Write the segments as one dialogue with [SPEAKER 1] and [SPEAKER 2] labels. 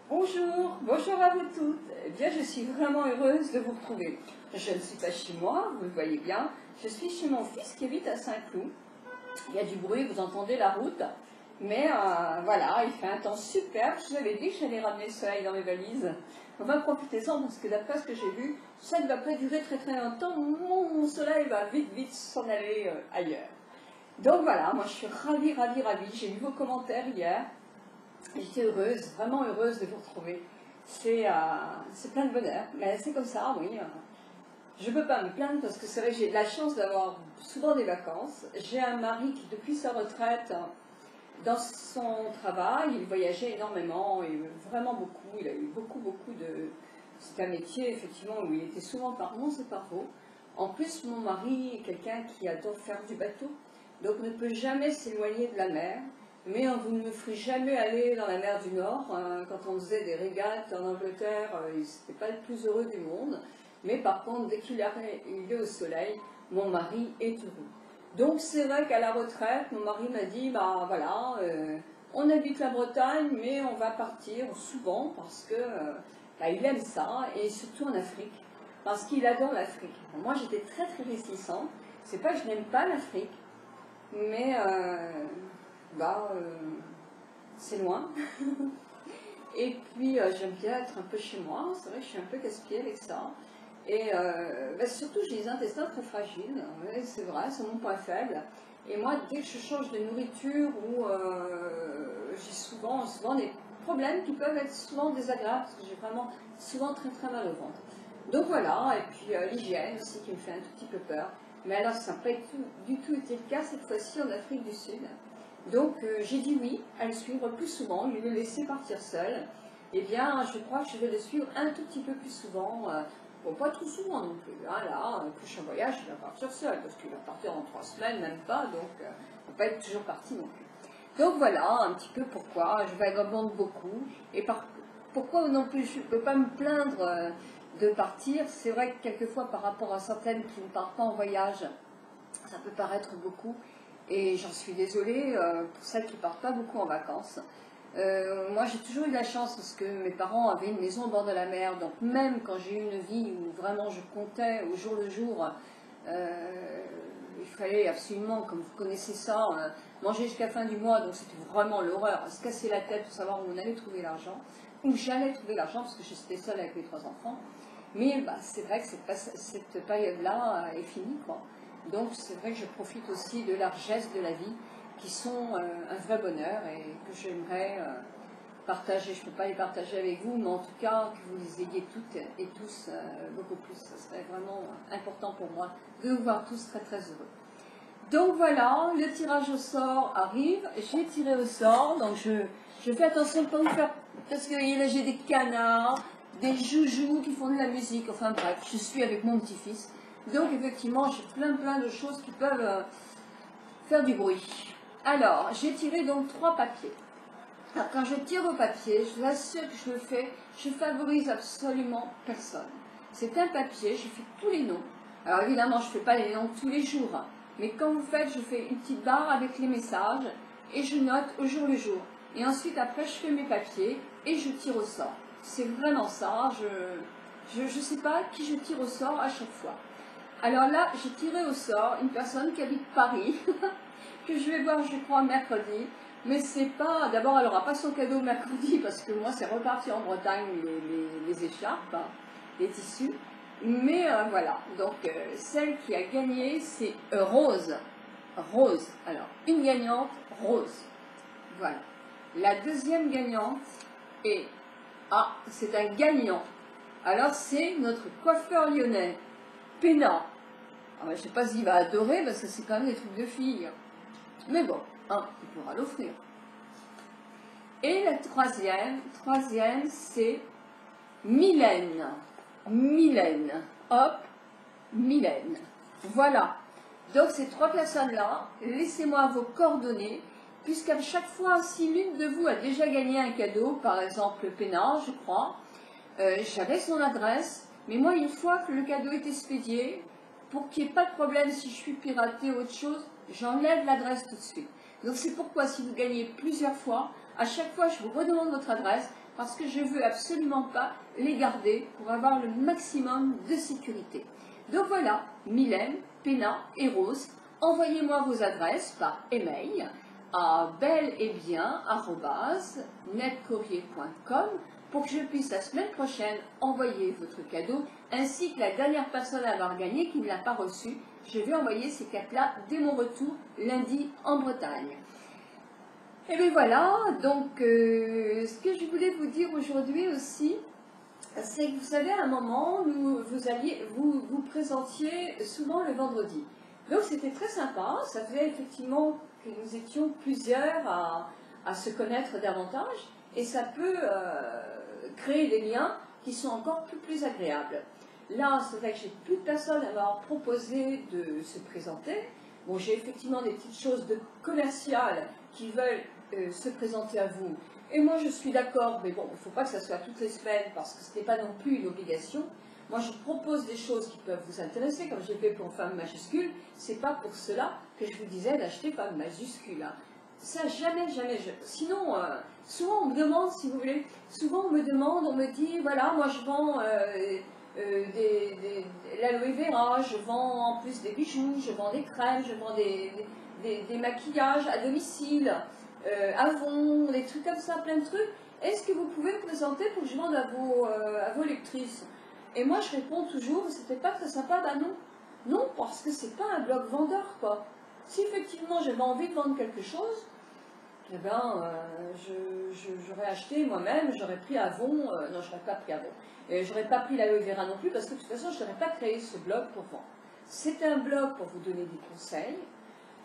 [SPEAKER 1] Bonjour, bonjour à vous toutes. Eh bien, je suis vraiment heureuse de vous retrouver. Je ne suis pas chez moi, vous le voyez bien. Je suis chez mon fils qui habite à Saint-Cloud. Il y a du bruit, vous entendez la route. Mais voilà, il fait un temps superbe. Je vous avais dit que j'allais ramener le soleil dans mes valises. On va profiter-en parce que d'après ce que j'ai vu, ça ne va pas durer très très longtemps. Mon soleil va vite vite s'en aller ailleurs. Donc voilà, moi je suis ravie. J'ai lu vos commentaires hier. J'étais heureuse, vraiment heureuse de vous retrouver. C'est plein de bonheur, mais c'est comme ça, oui. Je ne peux pas me plaindre parce que c'est vrai que j'ai de la chance d'avoir souvent des vacances. J'ai un mari qui, depuis sa retraite, dans son travail, il voyageait énormément et vraiment beaucoup. Il a eu beaucoup de... C'est un métier, effectivement, où il était souvent par non, c'est pas faux. En plus, mon mari est quelqu'un qui adore faire du bateau, donc ne peut jamais s'éloigner de la mer. Mais vous ne me ferez jamais aller dans la mer du Nord. Quand on faisait des régates en Angleterre, il n'était pas le plus heureux du monde. Mais par contre, dès qu'il est au soleil, mon mari est heureux. Donc c'est vrai qu'à la retraite, mon mari m'a dit, bah voilà, on habite la Bretagne, mais on va partir souvent parce que il aime ça, et surtout en Afrique, parce qu'il adore l'Afrique. Moi j'étais très réticente. C'est pas que je n'aime pas l'Afrique, mais c'est loin. Et puis j'aime bien être un peu chez moi, c'est vrai que je suis un peu casse-pied avec ça. Et surtout j'ai des intestins très fragiles, ouais, c'est vrai, c'est mon point faible. Et moi dès que je change de nourriture ou j'ai souvent des problèmes qui peuvent être souvent désagréables, parce que j'ai vraiment souvent très mal au ventre. Donc voilà, et puis l'hygiène aussi qui me fait un tout petit peu peur. Mais alors ça n'a pas du tout été le cas cette fois-ci en Afrique du Sud. Donc j'ai dit oui à le suivre plus souvent, au lieu de le laisser partir seul. Eh bien, je crois que je vais le suivre un tout petit peu plus souvent. Bon, pas trop souvent non plus. Hein, là, prochain voyage, il va partir seul, parce qu'il va partir en 3 semaines, même pas, donc il ne va pas être toujours parti non plus. Donc voilà un petit peu pourquoi je vagabonde beaucoup. Et pourquoi non plus je ne peux pas me plaindre de partir. C'est vrai que quelquefois, par rapport à certaines qui ne partent pas en voyage, ça peut paraître beaucoup. Et j'en suis désolée pour celles qui ne partent pas beaucoup en vacances. Moi j'ai toujours eu la chance parce que mes parents avaient une maison au bord de la mer, donc même quand j'ai eu une vie où vraiment je comptais au jour le jour, il fallait absolument, comme vous connaissez ça, manger jusqu'à la fin du mois, donc c'était vraiment l'horreur, se casser la tête pour savoir où on allait trouver l'argent, où j'allais trouver l'argent parce que j'étais seule avec mes 3 enfants. Mais c'est vrai que cette période-là est finie, quoi. Donc c'est vrai que je profite aussi de largesses de la vie qui sont un vrai bonheur et que j'aimerais partager. Je ne peux pas les partager avec vous, mais en tout cas que vous les ayez toutes et tous beaucoup plus. Ce serait vraiment important pour moi de vous voir tous très heureux. Donc voilà, le tirage au sort arrive. J'ai tiré au sort, donc je fais attention de ne pas vous faire... Parce que là j'ai des canards, des joujoux qui font de la musique, enfin bref, je suis avec mon petit-fils. Donc effectivement, j'ai plein de choses qui peuvent faire du bruit. Alors, j'ai tiré donc 3 papiers. Alors, quand je tire au papier, je vous assure que je le fais, je favorise absolument personne. C'est un papier, je fais tous les noms. Alors évidemment, je ne fais pas les noms tous les jours, hein, mais quand vous faites, je fais une petite barre avec les messages et je note au jour le jour. Et ensuite, après, je fais mes papiers et je tire au sort. C'est vraiment ça, je ne sais pas qui je tire au sort à chaque fois. Alors là, j'ai tiré au sort une personne qui habite Paris, que je vais voir, je crois, mercredi. Mais c'est pas... D'abord, elle n'aura pas son cadeau mercredi, parce que moi, c'est reparti en Bretagne, les écharpes, les tissus. Mais voilà, donc celle qui a gagné, c'est Rose. Rose. Alors, une gagnante, Rose. Voilà. La deuxième gagnante est... Ah, c'est un gagnant. Alors, c'est notre coiffeur lyonnais. Pénat. Je ne sais pas s'il va adorer parce que c'est quand même des trucs de filles. Mais bon, il pourra l'offrir. Et la troisième c'est Mylène. Mylène. Hop, Mylène. Voilà. Donc ces 3 personnes-là, laissez-moi vos coordonnées, puisqu'à chaque fois, si l'une de vous a déjà gagné un cadeau, par exemple Pénat, je crois, j'avais son adresse. Mais moi, une fois que le cadeau est expédié, pour qu'il n'y ait pas de problème si je suis piratée ou autre chose, j'enlève l'adresse tout de suite. Donc c'est pourquoi si vous gagnez plusieurs fois, À chaque fois, je vous redemande votre adresse parce que je ne veux absolument pas les garder pour avoir le maximum de sécurité. Donc voilà, Mylène, Péna et Rose, envoyez-moi vos adresses par email à belletbien@netcourrier.com pour que je puisse la semaine prochaine envoyer votre cadeau, ainsi que la dernière personne à avoir gagné qui ne l'a pas reçu. Je vais envoyer ces cartes-là dès mon retour lundi en Bretagne. Et bien voilà, donc ce que je voulais vous dire aujourd'hui aussi, c'est que vous savez, à un moment, vous présentiez souvent le vendredi. Donc c'était très sympa, ça faisait effectivement que nous étions plusieurs à se connaître davantage, et ça peut créer des liens qui sont encore plus agréables. Là, c'est vrai que j'ai plus de personnes à m'avoir proposé de se présenter. Bon, j'ai effectivement des petites choses commerciales qui veulent se présenter à vous. Et moi, je suis d'accord, mais bon, il ne faut pas que ça soit toutes les semaines parce que ce n'est pas non plus une obligation. Moi, je propose des choses qui peuvent vous intéresser, comme j'ai fait pour Femme Majuscule. Ce n'est pas pour cela que je vous disais d'acheter Femme Majuscule. Hein. Ça, jamais. Sinon, souvent, on me demande, si vous voulez, souvent on me dit, voilà, moi je vends l'aloe vera, je vends en plus des bijoux, je vends des crèmes, je vends des maquillages à domicile, Avon, des trucs comme ça, plein de trucs. Est-ce que vous pouvez me présenter pour que je vende à vos lectrices? Et moi je réponds toujours, c'était pas très sympa, bah non. Non, parce que c'est pas un blog vendeur, quoi. Si effectivement j'avais envie de vendre quelque chose, eh ben, j'aurais acheté moi-même, j'aurais pris Avon, non, j'aurais pas pris Avon, et j'aurais pas pris l'aloe vera non plus, parce que de toute façon, je n'aurais pas créé ce blog pour vendre. C'est un blog pour vous donner des conseils.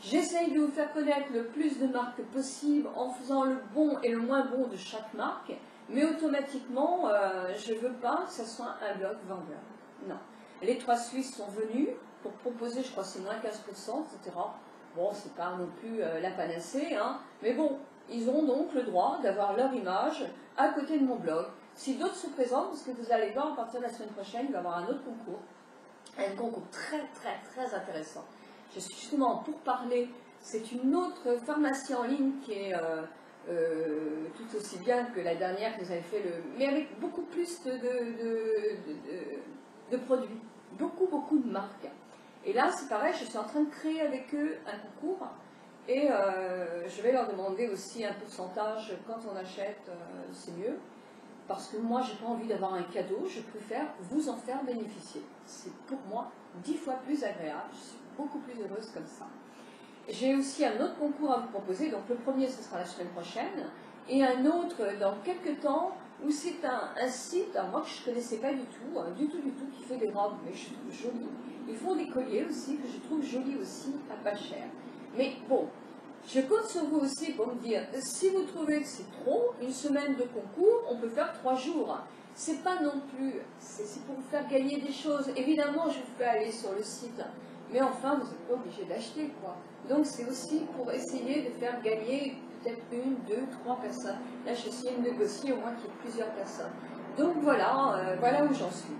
[SPEAKER 1] J'essaye de vous faire connaître le plus de marques possible en faisant le bon et le moins bon de chaque marque, mais automatiquement, je ne veux pas que ce soit un blog vendeur. Non. Les 3 Suisses sont venus pour proposer, je crois que c'est moins 15%, etc. Bon, c'est pas non plus la panacée, hein, mais bon, ils ont donc le droit d'avoir leur image à côté de mon blog. Si d'autres se présentent, parce que vous allez voir, à partir de la semaine prochaine, il va y avoir un autre concours, un concours très intéressant. Je suis justement pour parler, c'est une autre pharmacie en ligne qui est tout aussi bien que la dernière que vous avez fait, mais avec beaucoup plus de produits, beaucoup de marques. Et là, c'est pareil, je suis en train de créer avec eux un concours et je vais leur demander aussi un pourcentage quand on achète, c'est mieux. Parce que moi, je n'ai pas envie d'avoir un cadeau, je préfère vous en faire bénéficier. C'est pour moi 10 fois plus agréable, je suis beaucoup plus heureuse comme ça. J'ai aussi un autre concours à vous proposer, donc le premier, ce sera la semaine prochaine, et un autre dans quelques temps, où c'est un site, alors moi que je ne connaissais pas du tout, qui fait des robes, mais je trouve jolies. Ils font des colliers aussi, que je trouve jolis aussi, à pas cher. Mais bon, je compte sur vous aussi pour me dire, si vous trouvez que c'est trop, une semaine de concours, on peut faire 3 jours. C'est pas non plus, c'est pour vous faire gagner des choses. Évidemment, je vous fais aller sur le site, mais enfin, vous n'êtes pas obligé d'acheter, quoi. Donc, c'est aussi pour essayer de faire gagner peut-être 1, 2, 3 personnes. Là, j'essaie de négocier au moins qu'il y ait plusieurs personnes. Donc, voilà, voilà où j'en suis.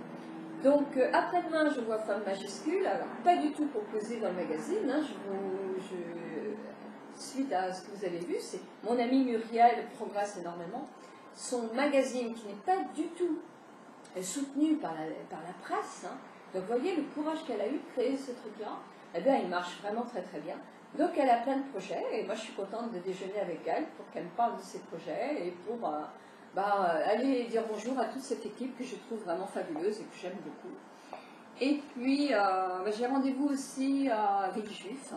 [SPEAKER 1] Donc, après-demain, je vois Femme Majuscule. Alors, pas du tout proposé dans le magazine. Hein, suite à ce que vous avez vu, c'est mon amie Muriel progresse énormément. Son magazine, qui n'est pas du tout soutenu par la presse, hein. Donc, vous voyez le courage qu'elle a eu de créer ce truc-là. Eh bien, il marche vraiment très bien. Donc, elle a plein de projets, et moi, je suis contente de déjeuner avec elle pour qu'elle me parle de ses projets et pour aller dire bonjour à toute cette équipe que je trouve vraiment fabuleuse et que j'aime beaucoup. Et puis, j'ai rendez-vous aussi à Villejuif,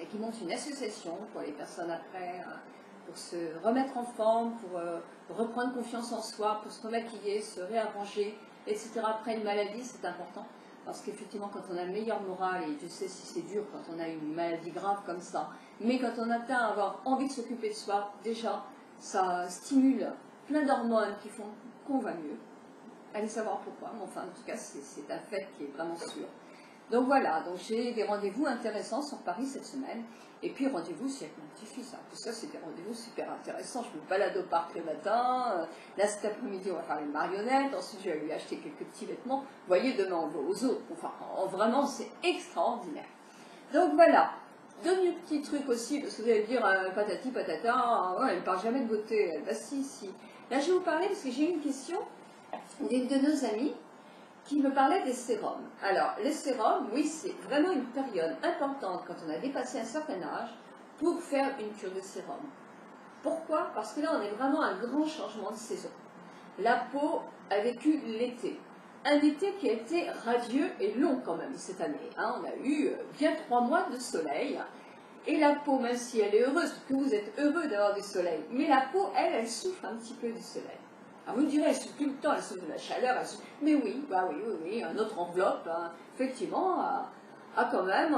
[SPEAKER 1] qui monte une association pour les personnes après, pour se remettre en forme, pour reprendre confiance en soi, pour se remaquiller, se réarranger, etc. Après une maladie, c'est important. Parce qu'effectivement, quand on a le meilleur moral, et je sais si c'est dur quand on a une maladie grave comme ça, mais quand on atteint à avoir envie de s'occuper de soi, déjà, ça stimule plein d'hormones qui font qu'on va mieux. Allez savoir pourquoi, mais enfin, en tout cas, c'est un fait qui est vraiment sûr. Donc voilà, donc j'ai des rendez-vous intéressants sur Paris cette semaine, et puis rendez-vous aussi avec mon petit-fils. Tout ça, c'est des rendez-vous super intéressants. Je me balade au parc le matin, là cet après-midi, on va faire les marionnettes, ensuite je vais lui acheter quelques petits vêtements. Vous voyez, demain on va aux zoo. Enfin, vraiment, c'est extraordinaire. Donc voilà, Donne un petit truc aussi, parce que vous allez me dire patati patata, ouais, elle ne parle jamais de beauté. Bah si, si. Là, je vais vous parler parce que j'ai eu une question d'une de nos amies qui me parlait des sérums. Alors, les sérums, oui, c'est vraiment une période importante quand on a dépassé un certain âge pour faire une cure de sérum. Pourquoi? Parce que là, on est vraiment à un grand changement de saison. La peau a vécu l'été. Un été qui a été radieux et long quand même cette année. Hein. On a eu bien 3 mois de soleil. Et la peau, même si elle est heureuse, parce que vous êtes heureux d'avoir du soleil, mais la peau, elle souffre un petit peu du soleil. Alors vous me direz, elle souffre tout le temps, elle souffre de la chaleur, elle souffre... Mais oui, bah oui, oui, oui, notre enveloppe, hein, effectivement, a quand même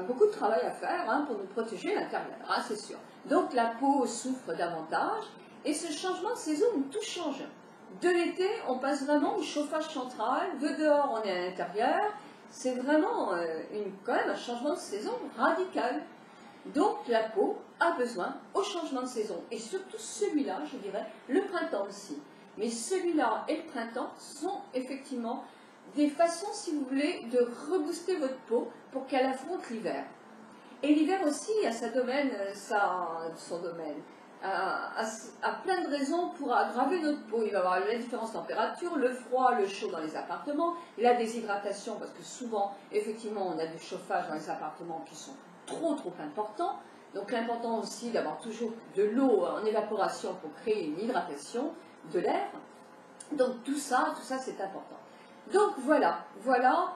[SPEAKER 1] beaucoup de travail à faire hein, pour nous protéger l'intérieur, hein, c'est sûr. Donc la peau souffre davantage, et ce changement de saison, tout change. De l'été, on passe vraiment au chauffage central, de dehors, on est à l'intérieur. C'est vraiment quand même un changement de saison radical. Donc la peau a besoin au changement de saison. Et surtout celui-là, je dirais, le printemps aussi. Mais celui-là et le printemps sont effectivement des façons, si vous voulez, de rebooster votre peau pour qu'elle affronte l'hiver. Et l'hiver aussi a son domaine. A plein de raisons pour aggraver notre peau. Il va y avoir la différence de température, le froid, le chaud dans les appartements, la déshydratation, parce que souvent, effectivement, on a du chauffage dans les appartements qui sont trop importants. Donc l'important aussi d'avoir toujours de l'eau en évaporation pour créer une hydratation de l'air. Donc tout ça c'est important. Donc voilà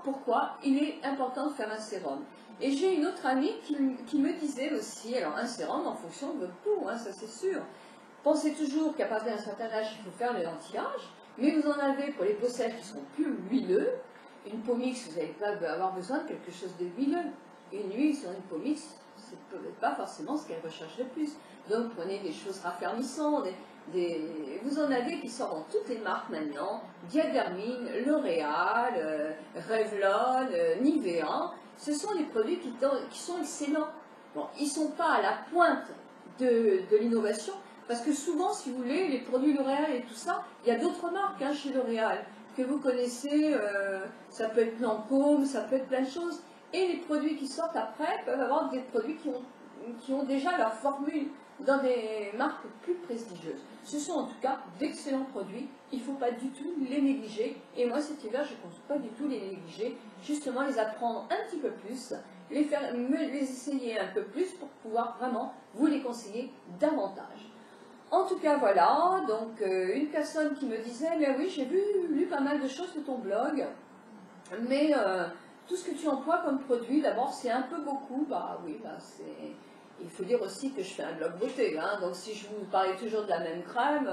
[SPEAKER 1] pourquoi il est important de faire un sérum. Et j'ai une autre amie qui me disait aussi, alors un sérum en fonction de votre peau, hein, ça c'est sûr. Pensez toujours qu'à partir d'un certain âge, il faut faire le anti-âge, mais vous en avez pour les peaux sèches qui sont plus huileux. Une peau mixte, vous n'allez pas avoir besoin de quelque chose de huileux. Une huile sur une peau mixte, c'est peut-être pas forcément ce qu'elle recherche le plus. Donc prenez des choses raffermissantes, vous en avez qui sortent dans toutes les marques maintenant, Diadermine, L'Oréal, Revlon, Nivea. Ce sont des produits qui sont excellents. Bon, ils ne sont pas à la pointe de l'innovation, parce que souvent, si vous voulez, les produits L'Oréal et tout ça, il y a d'autres marques hein, chez L'Oréal que vous connaissez, ça peut être Lancôme, ça peut être plein de choses. Et les produits qui sortent après peuvent avoir des produits qui ont déjà leur formule dans des marques plus prestigieuses. Ce sont en tout cas d'excellents produits, il ne faut pas du tout les négliger. Et moi cet hiver, je ne pense pas du tout les négliger, justement les apprendre un petit peu plus, les essayer un peu plus pour pouvoir vraiment vous les conseiller davantage. En tout cas voilà, donc une personne qui me disait, mais oui j'ai lu pas mal de choses de ton blog, mais tout ce que tu emploies comme produit, d'abord c'est un peu beaucoup, bah oui, bah c'est... Il faut dire aussi que je fais un blog beauté, hein, donc si je vous parlais toujours de la même crème,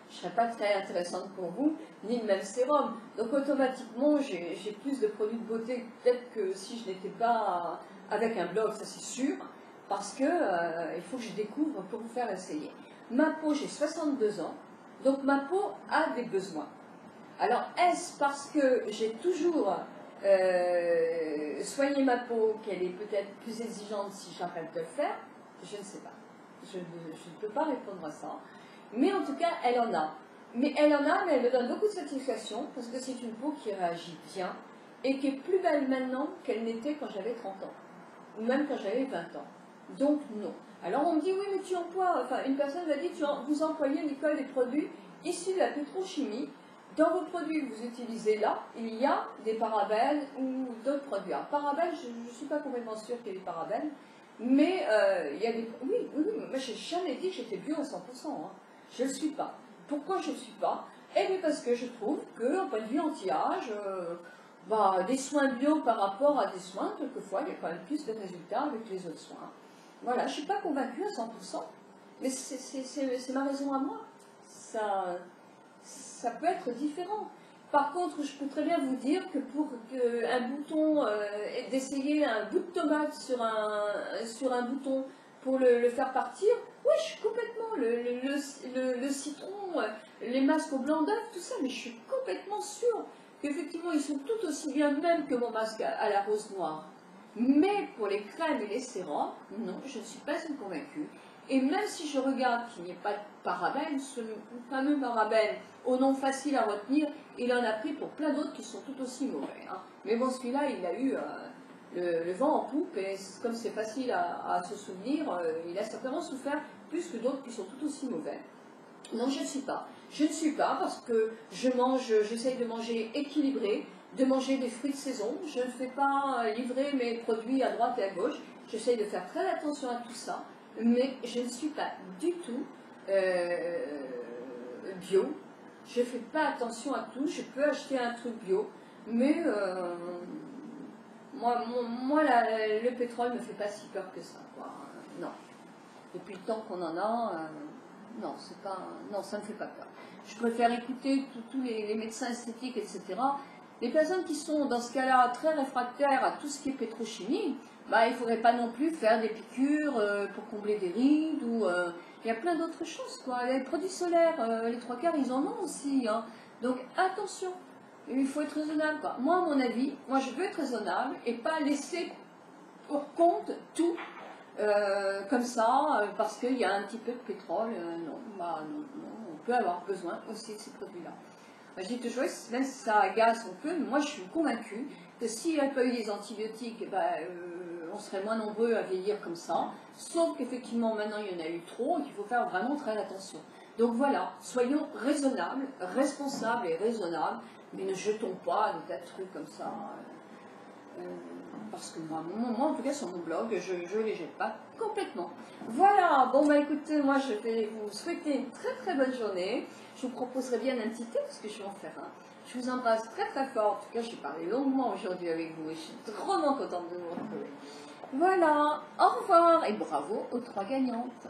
[SPEAKER 1] je ne serais pas très intéressante pour vous, ni le même sérum. Donc automatiquement, j'ai plus de produits de beauté peut-être que si je n'étais pas avec un blog, ça c'est sûr, parce que il faut que je découvre pour vous faire essayer. Ma peau, j'ai 62 ans, donc ma peau a des besoins. Alors est-ce parce que j'ai toujours soigner ma peau, qu'elle est peut-être plus exigeante si j'arrête de le faire, je ne sais pas. Je ne peux pas répondre à ça. Mais en tout cas, elle en a. Mais elle me donne beaucoup de satisfaction parce que c'est une peau qui réagit bien et qui est plus belle maintenant qu'elle n'était quand j'avais 30 ans. Ou même quand j'avais 20 ans. Donc non. Alors on me dit, oui, mais tu emploies, enfin une personne m'a dit, vous employez, Nicole, des produits issus de la pétrochimie. Dans vos produits que vous utilisez là, il y a des parabènes ou d'autres produits. Alors, parabènes, je ne suis pas complètement sûre qu'il y ait des parabènes, mais il y a des... Oui, moi je n'ai jamais dit que j'étais bio à 100%. Hein. Je ne le suis pas. Pourquoi je ne le suis pas? Eh bien parce que je trouve qu'en point de vue anti-âge, des soins bio par rapport à des soins, quelquefois, il y a quand même plus de résultats avec les autres soins. Voilà, je ne suis pas convaincue à 100%, mais c'est ma raison à moi. Ça peut être différent. Par contre, je peux très bien vous dire que pour un bouton, d'essayer un bout de tomate sur un bouton pour le faire partir, oui, je suis complètement, le citron, les masques au blanc d'œuf, tout ça, mais je suis complètement sûre qu'effectivement, ils sont tout aussi bien même que mon masque à la rose noire. Mais pour les crèmes et les sérums, non, je ne suis pas une convaincue. Et même si je regarde qu'il n'y ait pas de parabènes, ce fameux parabène au nom facile à retenir, il en a pris pour plein d'autres qui sont tout aussi mauvais. Hein. Mais bon, celui-là, il a eu le vent en poupe, et comme c'est facile à se souvenir, il a certainement souffert plus que d'autres qui sont tout aussi mauvais. Non, je ne suis pas. Je ne suis pas parce que j'essaye de manger équilibré, de manger des fruits de saison. Je ne fais pas livrer mes produits à droite et à gauche. J'essaye de faire très attention à tout ça, mais je ne suis pas du tout bio. Je ne fais pas attention à tout. Je peux acheter un truc bio, mais moi le pétrole ne me fait pas si peur que ça, quoi. Non. Depuis le temps qu'on en a, non, non, ça ne me fait pas peur. Je préfère écouter tous les médecins esthétiques, etc. Les personnes qui sont dans ce cas-là très réfractaires à tout ce qui est pétrochimie, bah, il ne faudrait pas non plus faire des piqûres pour combler des rides, ou il y a plein d'autres choses, quoi. Les produits solaires, les trois quarts, ils en ont aussi, hein. Donc attention, il faut être raisonnable, quoi. Moi, à mon avis, moi je veux être raisonnable et pas laisser pour compte tout comme ça, parce qu'il y a un petit peu de pétrole. Non, bah, non, on peut avoir besoin aussi de ces produits-là. Je dis toujours, même si ça agace un peu, mais moi je suis convaincue que s'il n'y avait pas eu les antibiotiques, bah, on serait moins nombreux à vieillir comme ça. Sauf qu'effectivement, maintenant il y en a eu trop et qu'il faut faire vraiment très attention. Donc voilà, soyons raisonnables, responsables et raisonnables, mais ne jetons pas des tas de trucs comme ça. Parce que moi, en tout cas, sur mon blog, je ne les jette pas complètement. Voilà, bon, bah écoutez, moi, je vais vous souhaiter une très très bonne journée. Je vous proposerai bien un petit thé, parce que je vais en faire un. Je vous embrasse très très fort. En tout cas, j'ai parlé longuement aujourd'hui avec vous et je suis vraiment contente de vous retrouver. Voilà, au revoir et bravo aux 3 gagnantes.